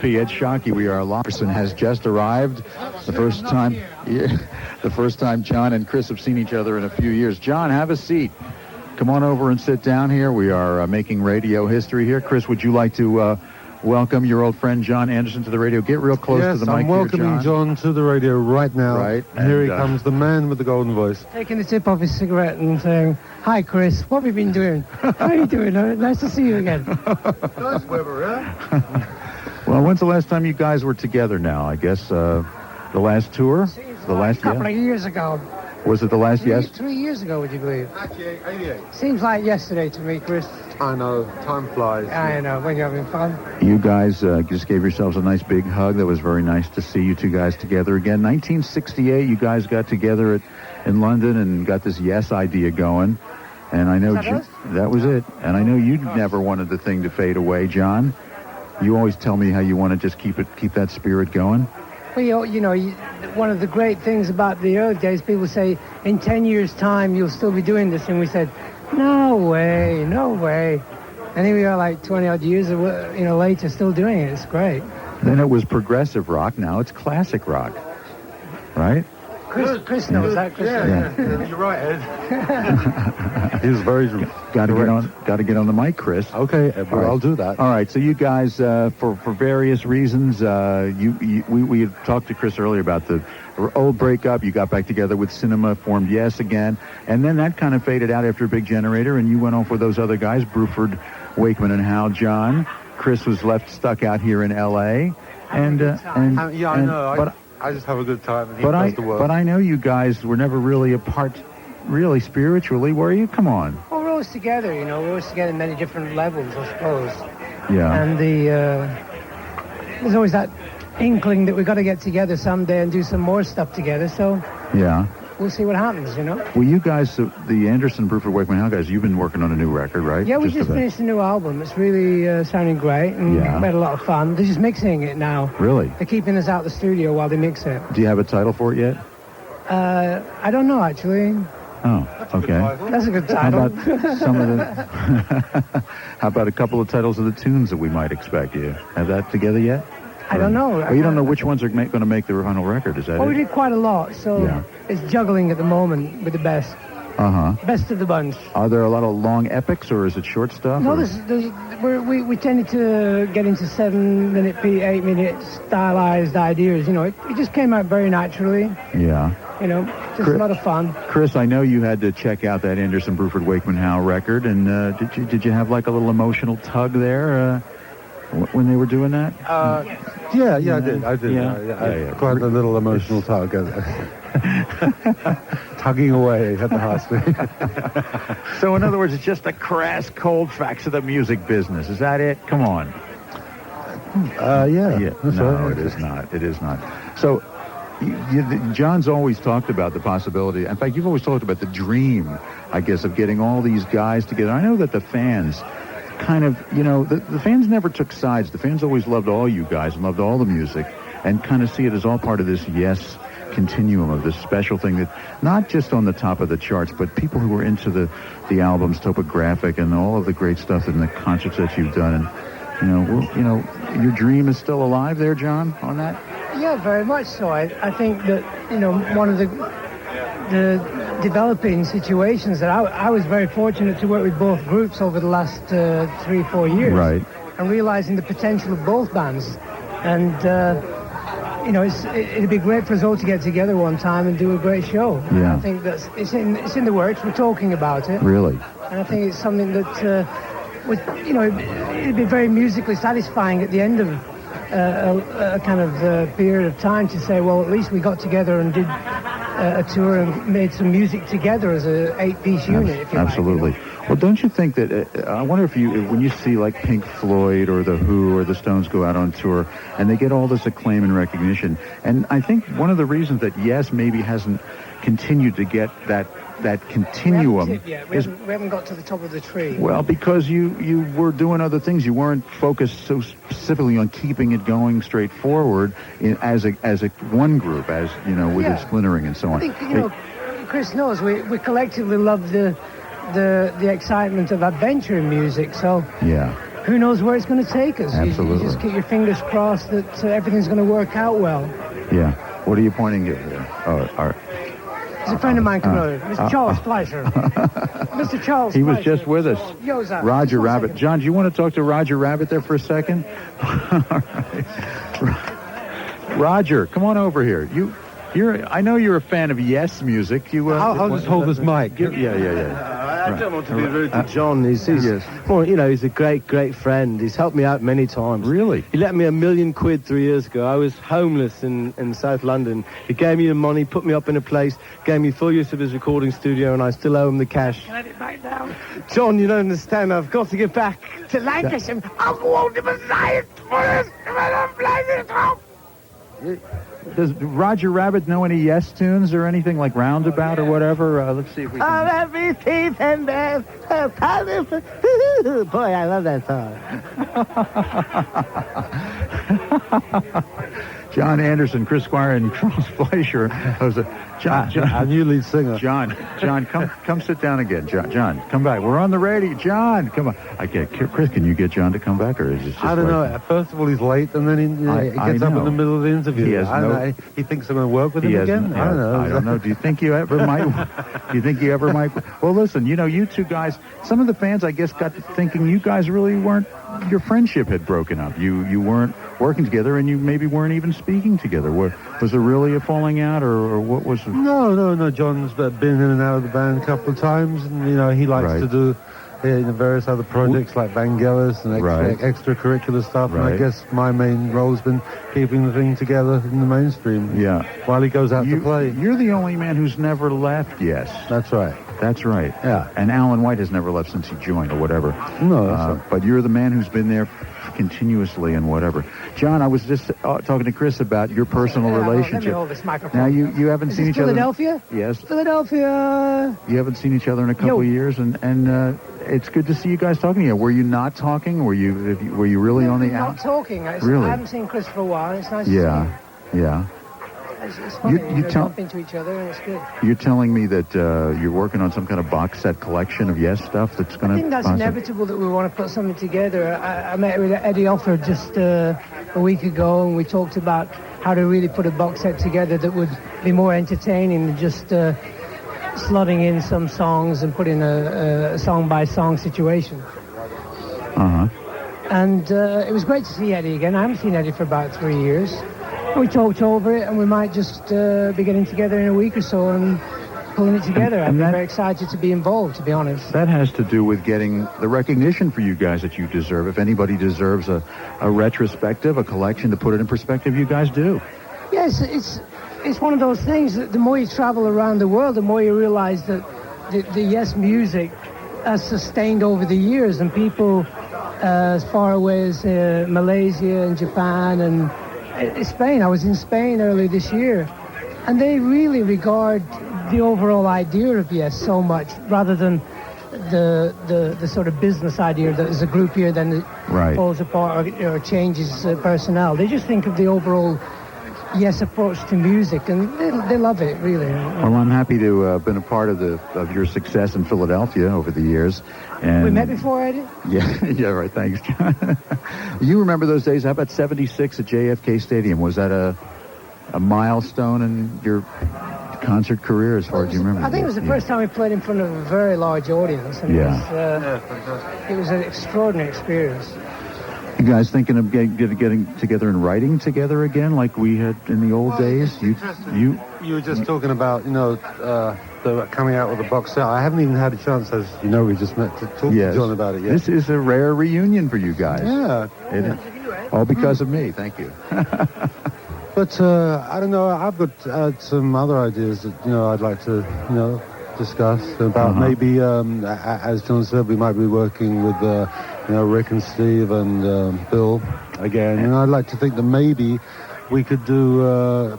Ed Sciaky. We are Larson has just arrived. The first time John and Chris have seen each other in a few years. John, have a seat. Come on over and sit down here. We are making radio history here. Chris, would you like to welcome your old friend John Anderson to the radio? Get real close to the mic. Yes, I'm welcoming John to the radio right now. Right. And here he comes, the man with the golden voice. Taking the tip off his cigarette and saying, "Hi, Chris. What have you been doing? How are you doing? Nice to see you again." Nice weather, huh? Well, when's the last time you guys were together now? I guess the last tour? The last couple of years ago. Was it the last, yes? 3 years ago, would you believe? Actually, 88. Seems like yesterday to me, Chris. I know, time flies. I know, when you're having fun. You guys just gave yourselves a nice big hug. That was very nice to see you two guys together again. 1968, you guys got together in London and got this Yes idea going. And I know that was it. And I know you never wanted the thing to fade away, John. You always tell me how you want to just keep that spirit going. Well, you know, one of the great things about the early days, people say, in 10 years' time, you'll still be doing this. And we said, no way, no way. And here we are like 20-odd years later, still doing it. It's great. Then it was progressive rock. Now it's classic rock. Right? Chris knows that. Chris Yeah. You're right, Ed. He's very got to get on the mic, Chris. Okay, well, I'll do that. All right. So you guys, for various reasons, we had talked to Chris earlier about the old breakup. You got back together with Cinema, formed Yes again, and then that kind of faded out after Big Generator, and you went off with those other guys, Bruford, Wakeman, and Hal John. Chris was left stuck out here in L.A. I know. I just have a good time, and he does the work. But I know you guys were never really apart, really spiritually, were you? Come on. Well, we're always together, you know. We're always together in many different levels, I suppose. Yeah. And there's always that inkling that we've got to get together someday and do some more stuff together. So yeah, we'll see what happens, you know. Well, you guys, the Anderson, Bruford, Wakeman, Hal guys, you've been working on a new record, right? Yeah, we just finished a new album. It's really sounding great, and we had a lot of fun. They're just mixing it now. Really? They're keeping us out of the studio while they mix it. Do you have a title for it yet? I don't know, actually. Oh, okay. That's a good title. How about some of the? How about a couple of titles of the tunes that we might expect? You have that together yet? I don't know. Well, you don't know which ones are going to make the final record, is that it? We did quite a lot, so it's juggling at the moment with the best. Best of the bunch. Are there a lot of long epics, or is it short stuff? No, we tended to get into 7-minute, 8-minute stylized ideas. You know, it just came out very naturally. Yeah. You know, just a lot of fun. Chris, I know you had to check out that Anderson, Bruford, Wakeman, Howe record, and did you have like a little emotional tug there when they were doing that? Yeah, I did. Yeah. Quite a little emotional tug. Tugging away at the heartbeat. So, in other words, it's just the crass, cold facts of the music business. Is that it? Come on. Yeah. No, it is not. It is not. So, John's always talked about the possibility. In fact, you've always talked about the dream, I guess, of getting all these guys together. I know that the fans kind of, you know, the fans never took sides. The fans always loved all you guys and loved all the music and kind of see it as all part of this Yes continuum, of this special thing that not just on the top of the charts, but people who were into the albums, Topographic, and all of the great stuff and the concerts that you've done. And, you know, your dream is still alive there, John, on that? Yeah, very much so. I think that, you know, one of the developing situations that I was very fortunate to work with both groups over the last 3-4 years. Right. And realizing the potential of both bands. And, you know, it'd be great for us all to get together one time and do a great show. Yeah. I think it's in the works. We're talking about it. Really? And I think it's something that it'd be very musically satisfying at the end of a kind of period of time to say, well, at least we got together and did a tour and made some music together as a 8-piece unit, if you Absolutely. like. You know? Well, don't you think that, I wonder if when you see like Pink Floyd or The Who or the Stones go out on tour and they get all this acclaim and recognition, and I think one of the reasons that Yes maybe hasn't continued to get that continuum. We haven't got to the top of the tree. Well, because you were doing other things. You weren't focused so specifically on keeping it going straight forward as a one group, as you know, with its splintering and so on. I think, you know, Chris knows we collectively love the excitement of adventure in music. So yeah. who knows where it's going to take us. Absolutely. You just keep your fingers crossed that everything's going to work out well. Yeah. What are you pointing at here? There's a friend of mine coming over, Mr. Charles Fleischer. Mr. Charles He was Fleischer. just with us. Yoza. Roger Just 1 Rabbit. second. John, do you want to talk to Roger Rabbit there for a second? All right. Roger, come on over here. I know you're a fan of Yes music. I'll just hold this mic. Yeah. I don't want to be rude to John. He's Yes. well, he's a great friend. He's helped me out many times. Really? He lent me £1 million 3 years ago. I was homeless in South London. He gave me the money, put me up in a place, gave me full use of his recording studio, and I still owe him the cash. Let it back down. John, you don't understand. I've got to get back to Lancashire. I'm going to Messiah for this. Does Roger Rabbit know any Yes tunes or anything like Roundabout or whatever? Let's see if we can... every teeth and death. Boy, I love that song. John Anderson, Chris Squire, and Charles Fleischer. Our new lead singer. John, come sit down again. John, come back. We're on the radio. John, come on. Chris, can you get John to come back, or is it just I don't like... know. First of all, he's late, and then he gets up in the middle of the interview. He thinks I'm going to work with him again. I don't know. Do you think you ever might? Well, listen. You two guys. Some of the fans, I guess, got to thinking you guys really weren't. Your friendship had broken up. You weren't working together, and you maybe weren't even speaking together. Was there really a falling out, or what was it? No. John's been in and out of the band a couple of times, and he likes to do various other projects like Vangelis and extracurricular stuff. Right. And I guess my main role has been keeping the thing together in the mainstream. Yeah. While he goes out to play. You're the only man who's never left. Yes. That's right. That's right. Yeah. And Alan White has never left since he joined or whatever. No, that's right. But you're the man who's been there continuously and whatever. John, I was just talking to Chris about your personal relationship. Let me hold this microphone. Now, you haven't seen each Philadelphia? other. Yes. Philadelphia. You haven't seen each other in a couple of years, and it's good to see you guys talking here. Were you not talking? Were you really on the out? Not talking. Really? I haven't seen Chris for a while. It's nice to see Yeah. It's funny. You bump into each other, and it's good. You're telling me that you're working on some kind of box set collection of Yes stuff that's going to... I think that's inevitable that we want to put something together. I met with Eddie Alford just a week ago, and we talked about how to really put a box set together that would be more entertaining than just slotting in some songs and putting a song-by-song situation. Uh-huh. And it was great to see Eddie again. I haven't seen Eddie for about 3 years. We talked over it, and we might just be getting together in a week or so and pulling it together. I'm very excited to be involved, to be honest. That has to do with getting the recognition for you guys that you deserve. If anybody deserves a retrospective, a collection to put it in perspective, you guys do. Yes, it's one of those things that the more you travel around the world, the more you realize that the Yes music has sustained over the years, and people as far away as Malaysia and Japan and Spain. I was in Spain earlier this year, and they really regard the overall idea of Yes so much, rather than the sort of business idea that there's a group here, then it falls apart or changes personnel. They just think of the overall Yes approach to music, and they love it, really. Well, I'm happy to have been a part of your success in Philadelphia over the years. And we met before, Eddie? Yeah, right. Thanks, John. You remember those days? How about 76 at JFK Stadium? Was that a milestone in your concert career as far as you remember? I think it was the first time we played in front of a very large audience. And it was an extraordinary experience. You guys thinking of getting together and writing together again, like we had in the old days? You were just talking about, coming out with a box set. I haven't even had a chance, as you know, we just met to talk to John about it yet. This is a rare reunion for you guys. Yeah. All because of me. Thank you. But I don't know. I've got some other ideas that I'd like to discuss about. Maybe, as John said, we might be working with Rick and Steve and Bill again, and I'd like to think that maybe we could do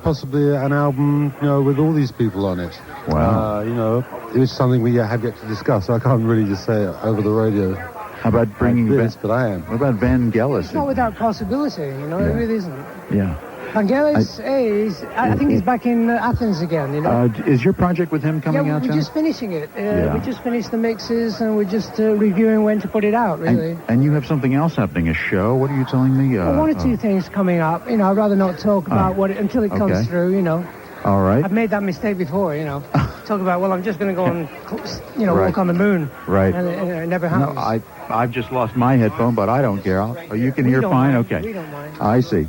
possibly an album, with all these people on it. Wow. It's something we have yet to discuss. I can't really just say it over the radio. How about bringing this? But I am. What about Vangelis? It's not without possibility, It really isn't. Yeah. Vangelis I think he's back in Athens again, you know. Is your project with him coming out, we're John? just finishing it. We just finished the mixes, and we're just reviewing when to put it out, really. And you have something else happening, a show? What are you telling me? One or two things coming up. You know, I'd rather not talk about until it comes through, you know. All right. I've made that mistake before, you know. Talk about, I'm just going to go and, walk on the moon. Right. And it never happens. No, I've just lost my headphone, but I don't care. You can hear fine? Mind. Okay. We don't mind. I see.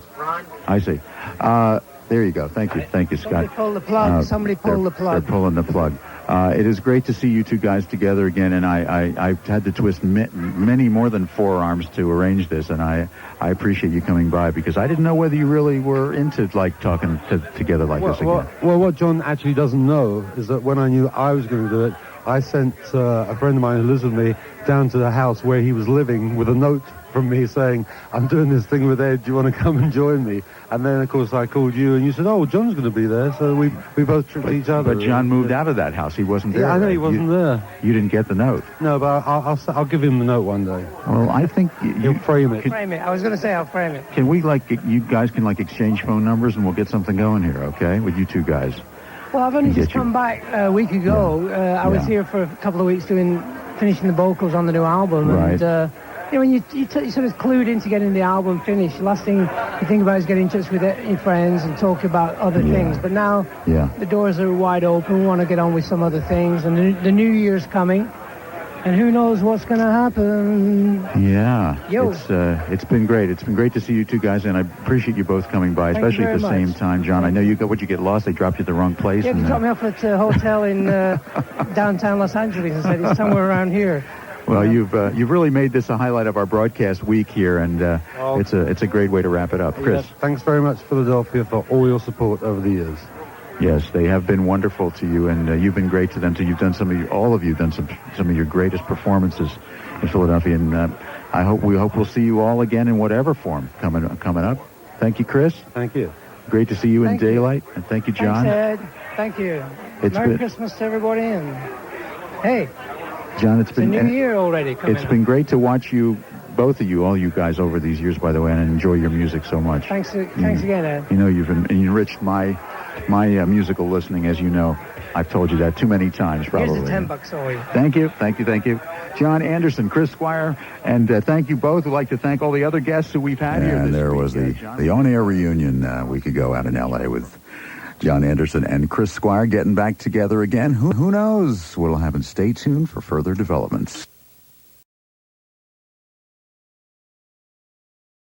There you go. Thank you, Scott. Somebody pull the plug. Somebody pull the plug. They're pulling the plug. It is great to see you two guys together again, and I've had to twist many more than forearms to arrange this, and I appreciate you coming by, because I didn't know whether you really were into talking together like this again. Well, what John actually doesn't know is that when I knew I was going to do it, I sent a friend of mine who lives with me down to the house where he was living with a note from me saying, I'm doing this thing with Ed, do you want to come and join me? And then, of course, I called you, and you said, John's going to be there. So we both tricked each other. But John moved out of that house. He wasn't there. Yeah, I know he wasn't there. You didn't get the note. No, but I'll give him the note one day. Well, I think He'll frame it. Frame it. I was going to say I'll frame it. Can we, you guys can, exchange phone numbers, and we'll get something going here, okay, with you two guys? Well, I've only just come back a week ago. I was here for a couple of weeks finishing the vocals on the new album. Right. And, when you sort of clued into getting the album finished, the last thing you think about is getting in touch with your friends and talk about other things. But now the doors are wide open. We want to get on with some other things. And the new year's coming. And who knows what's going to happen. Yeah. Yo. It's been great. It's been great to see you two guys, and I appreciate you both coming by, especially at the same time, John. I know you get lost? They dropped you at the wrong place. Yeah, they dropped me off at a hotel in downtown Los Angeles and said it's somewhere around here. Well, you've really made this a highlight of our broadcast week here, and it's a great way to wrap it up. Chris. Yes, thanks very much, Philadelphia, for all your support over the years. Yes, they have been wonderful to you, and you've been great to them too. You've done all of you done some of your greatest performances in Philadelphia, and we hope we'll see you all again in whatever form coming up. Thank you, Chris. Thank you. Great to see you in daylight, and thank you, John. Thanks, Ed. Thank you. Merry Christmas to everybody, and hey. John, it's been a new year already. It's been great to watch you, both of you, all you guys over these years, by the way, and enjoy your music so much. Thanks again, Ed. You know, you've enriched my musical listening, as you know. I've told you that too many times, probably. Here's the $10 always. Thank you. John Anderson, Chris Squire, and thank you both. We'd like to thank all the other guests who we've had here this week. And there was the on-air reunion a week ago out in L.A. with John Anderson and Chris Squire getting back together again. Who knows what'll happen? Stay tuned for further developments.